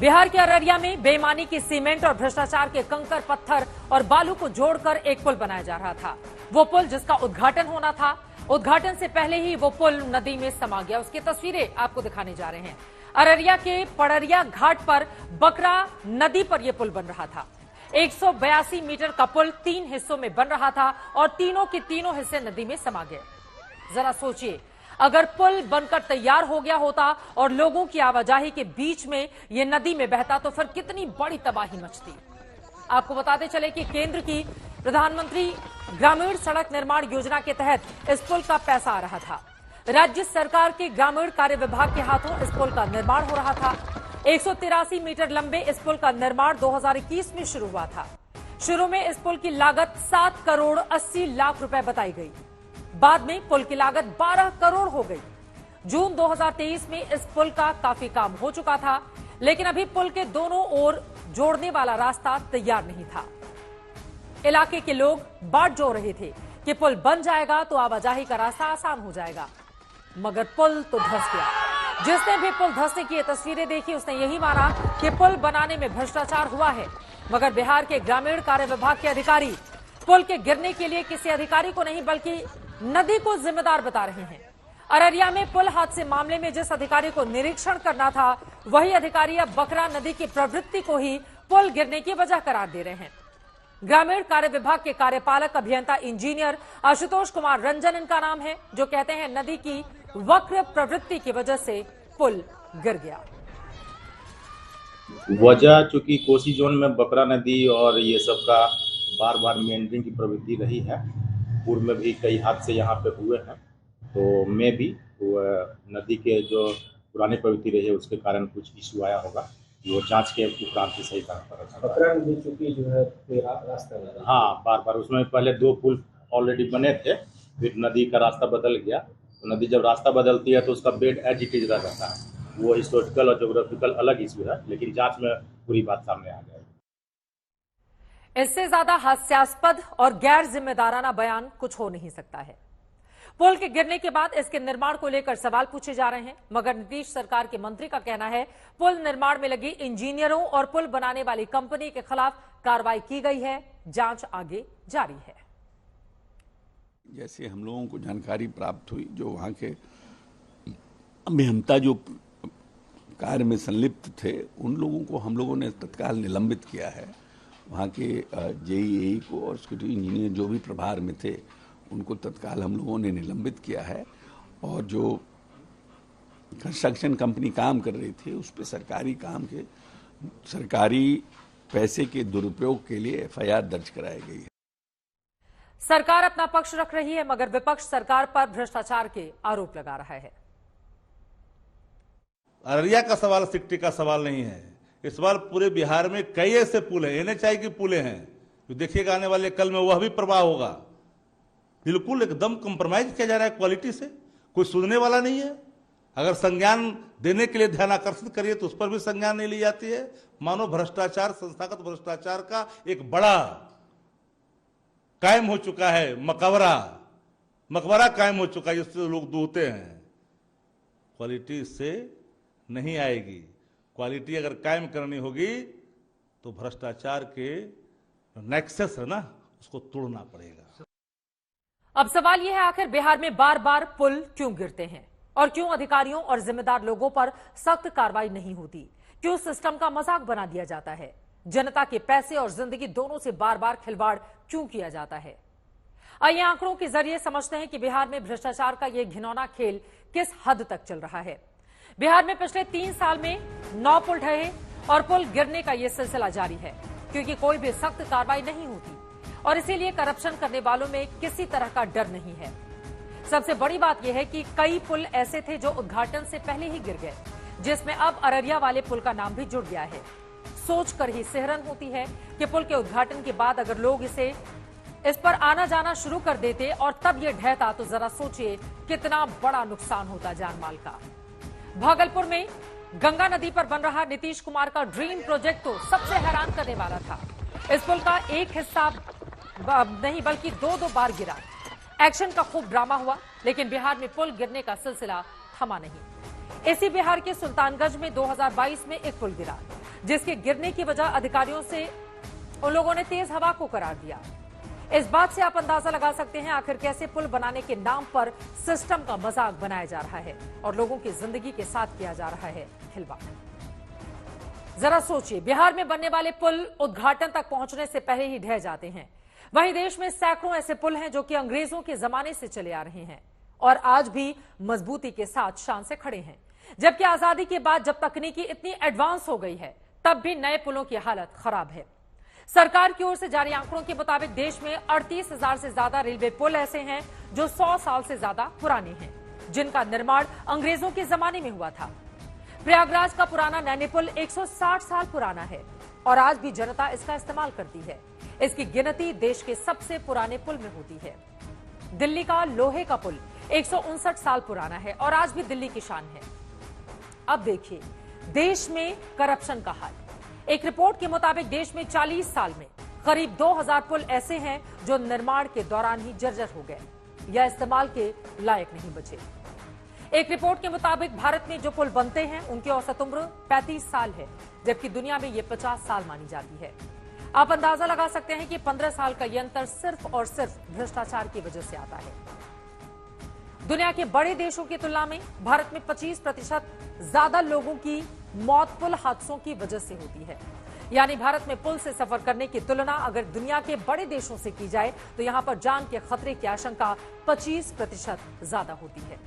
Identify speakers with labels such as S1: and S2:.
S1: बिहार के अररिया में बेईमानी की सीमेंट और भ्रष्टाचार के कंकर पत्थर और बालू को जोड़कर एक पुल बनाया जा रहा था। वो पुल जिसका उद्घाटन होना था, उद्घाटन से पहले ही वो पुल नदी में समा गया। उसकी तस्वीरें आपको दिखाने जा रहे हैं। अररिया के पड़रिया घाट पर बकरा नदी पर यह पुल बन रहा था। 182 मीटर का पुल 3 हिस्सों में बन रहा था और तीनों के तीनों हिस्से नदी में समा गए। जरा सोचिए, अगर पुल बनकर तैयार हो गया होता और लोगों की आवाजाही के बीच में ये नदी में बहता तो फिर कितनी बड़ी तबाही मचती। आपको बताते चले कि केंद्र की प्रधानमंत्री ग्रामीण सड़क निर्माण योजना के तहत इस पुल का पैसा आ रहा था। राज्य सरकार के ग्रामीण कार्य विभाग के हाथों इस पुल का निर्माण हो रहा था। 183 मीटर लंबे इस पुल का निर्माण 2021 में शुरू हुआ था। शुरू में इस पुल की लागत 7 करोड़ 80 लाख रुपए बताई गई। बाद में पुल की लागत 12 करोड़ हो गई। जून 2023 में इस पुल का काफी काम हो चुका था, लेकिन अभी पुल के दोनों ओर जोड़ने वाला रास्ता तैयार नहीं था। इलाके के लोग बाट जोड़ रहे थे कि पुल बन जाएगा तो आवाजाही का रास्ता आसान हो जाएगा, मगर पुल तो धंस गया। जिसने भी पुल धंसने की तस्वीरें देखी उसने यही माना कि पुल बनाने में भ्रष्टाचार हुआ है, मगर बिहार के ग्रामीण कार्य विभाग के अधिकारी पुल के गिरने के लिए किसी अधिकारी को नहीं बल्कि नदी को जिम्मेदार बता रहे हैं। अररिया में पुल हादसे मामले में जिस अधिकारी को निरीक्षण करना था, वही अधिकारी अब बकरा नदी की प्रवृत्ति को ही पुल गिरने की वजह करार दे रहे हैं। ग्रामीण कार्य विभाग के कार्यपालक अभियंता इंजीनियर आशुतोष कुमार रंजन इनका नाम है, जो कहते हैं नदी की वक्र प्रवृत्ति की वजह से पुल गिर गया।
S2: वजह चूंकि कोसी जोन में बकरा नदी और ये सब का बार बार मेंटेनिंग की प्रवृत्ति रही है। पूर्व में भी कई हादसे यहाँ पे हुए हैं, तो मैं भी नदी के जो पुरानी प्रवृत्ति रही है उसके कारण कुछ इशू आया होगा। वो जांच के उपरांत ही सही
S3: बकरा नदी चूंकि जो है रास्ता,
S2: हाँ, बार बार उसमें पहले 2 पुल ऑलरेडी बने थे, फिर नदी का रास्ता बदल गया। तो नदी जब रास्ता बदलती है तो उसका बेड एज इट इज रहता है। वो हिस्टोरिकल और ज्योग्राफिकल अलग इशू है, लेकिन जांच में पूरी बात सामने आ गई।
S1: इससे ज्यादा हास्यास्पद और गैर जिम्मेदाराना बयान कुछ हो नहीं सकता है। पुल के गिरने के बाद इसके निर्माण को लेकर सवाल पूछे जा रहे हैं, मगर नीतीश सरकार के मंत्री का कहना है पुल निर्माण में लगे इंजीनियरों और पुल बनाने वाली कंपनी के खिलाफ कार्रवाई की गई है। जांच आगे जारी है।
S4: जैसे हम लोगों को जानकारी प्राप्त हुई, जो वहां के अभियंता जो कार्य में संलिप्त थे उन लोगों को हम लोगों ने तत्काल निलंबित किया है। वहाँ के जेईई को और सिक्योरिटी इंजीनियर जो भी प्रभार में थे उनको तत्काल हम लोगों ने निलंबित किया है। और जो कंस्ट्रक्शन कंपनी काम कर रही थी उस पर सरकारी पैसे के दुरुपयोग के लिए एफआईआर दर्ज कराई गई है।
S1: सरकार अपना पक्ष रख रही है, मगर विपक्ष सरकार पर भ्रष्टाचार के आरोप लगा रहा है।
S5: अररिया का सवाल सिक्टी का सवाल नहीं है। इस बार पूरे बिहार में कई ऐसे पुल हैं, एनएचआई की पुलें हैं, जो देखिएगा आने वाले कल में वह भी प्रवाह होगा। बिल्कुल एकदम कंप्रोमाइज किया जा रहा है क्वालिटी से, कोई सुनने वाला नहीं है। अगर संज्ञान देने के लिए ध्यान आकर्षित करिए तो उस पर भी संज्ञान नहीं ली जाती है। मानो भ्रष्टाचार, संस्थागत भ्रष्टाचार का एक बड़ा कायम हो चुका है, मकबरा कायम हो चुका है, जिससे लोग दूहते हैं। क्वालिटी इससे नहीं आएगी। क्वालिटी अगर कायम करनी होगी तो भ्रष्टाचार के नेक्सस है ना, उसको तोड़ना पड़ेगा।
S1: अब सवाल यह है, आखिर बिहार में बार बार पुल क्यों गिरते हैं और क्यों अधिकारियों और जिम्मेदार लोगों पर सख्त कार्रवाई नहीं होती? क्यों सिस्टम का मजाक बना दिया जाता है? जनता के पैसे और जिंदगी दोनों से बार बार खिलवाड़ क्यों किया जाता है? आइए आंकड़ों के जरिए समझते हैं कि बिहार में भ्रष्टाचार का यह घिनौना खेल किस हद तक चल रहा है। बिहार में पिछले 3 साल में 9 पुल ढहे और पुल गिरने का यह सिलसिला जारी है, क्योंकि कोई भी सख्त कार्रवाई नहीं होती और इसीलिए करप्शन करने वालों में किसी तरह का डर नहीं है। सबसे बड़ी बात यह है कि कई पुल ऐसे थे जो उद्घाटन से पहले ही गिर गए, जिसमें अब अररिया वाले पुल का नाम भी जुड़ गया है। सोचकर ही सिहरन होती है कि पुल के उद्घाटन के बाद अगर लोग इस पर आना जाना शुरू कर देते और तब यह ढहता तो जरा सोचिए कितना बड़ा नुकसान होता जान माल का। भागलपुर में गंगा नदी पर बन रहा नीतीश कुमार का ड्रीम प्रोजेक्ट तो सबसे हैरान करने वाला था। इस पुल का एक हिस्सा नहीं बल्कि 2 बार गिरा। एक्शन का खूब ड्रामा हुआ, लेकिन बिहार में पुल गिरने का सिलसिला थमा नहीं। इसी बिहार के सुल्तानगंज में 2022 में एक पुल गिरा। जिसके गिरने की वजह अधिकारियों से उन लोगों ने तेज हवा को करार दिया। इस बात से आप अंदाजा लगा सकते हैं आखिर कैसे पुल बनाने के नाम पर सिस्टम का मजाक बनाया जा रहा है और लोगों की जिंदगी के साथ किया जा रहा है खिलवाड़। जरा सोचिए, बिहार में बनने वाले पुल उद्घाटन तक पहुंचने से पहले ही ढह जाते हैं। वहीं देश में सैकड़ों ऐसे पुल हैं जो कि अंग्रेजों के जमाने से चले आ रहे हैं और आज भी मजबूती के साथ शान से खड़े हैं। जबकि आजादी के बाद जब तकनीकी इतनी एडवांस हो गई है, तब भी नए पुलों की हालत खराब है। सरकार की ओर से जारी आंकड़ों के मुताबिक देश में 38,000 से ज्यादा रेलवे पुल ऐसे हैं जो 100 साल से ज्यादा पुराने हैं, जिनका निर्माण अंग्रेजों के जमाने में हुआ था। प्रयागराज का पुराना नैनी पुल 160 साल पुराना है और आज भी जनता इसका इस्तेमाल करती है। इसकी गिनती देश के सबसे पुराने पुल में होती है। दिल्ली का लोहे का पुल 159 साल पुराना है और आज भी दिल्ली की शान है। अब देखिए देश में करप्शन का हाल। एक रिपोर्ट के मुताबिक देश में 40 साल में करीब 2000 पुल ऐसे हैं जो निर्माण के दौरान ही जर्जर हो गए या इस्तेमाल के लायक नहीं बचे। एक रिपोर्ट के मुताबिक भारत में जो पुल बनते हैं उनकी औसत उम्र 35 साल है, जबकि दुनिया में ये 50 साल मानी जाती है। आप अंदाजा लगा सकते हैं कि 15 साल का ये अंतर सिर्फ और सिर्फ भ्रष्टाचार की वजह से आता है। दुनिया के बड़े देशों की तुलना में भारत में 25% ज्यादा लोगों की मौत पुल हादसों की वजह से होती है। यानी भारत में पुल से सफर करने की तुलना अगर दुनिया के बड़े देशों से की जाए तो यहां पर जान के खतरे की आशंका 25% ज्यादा होती है।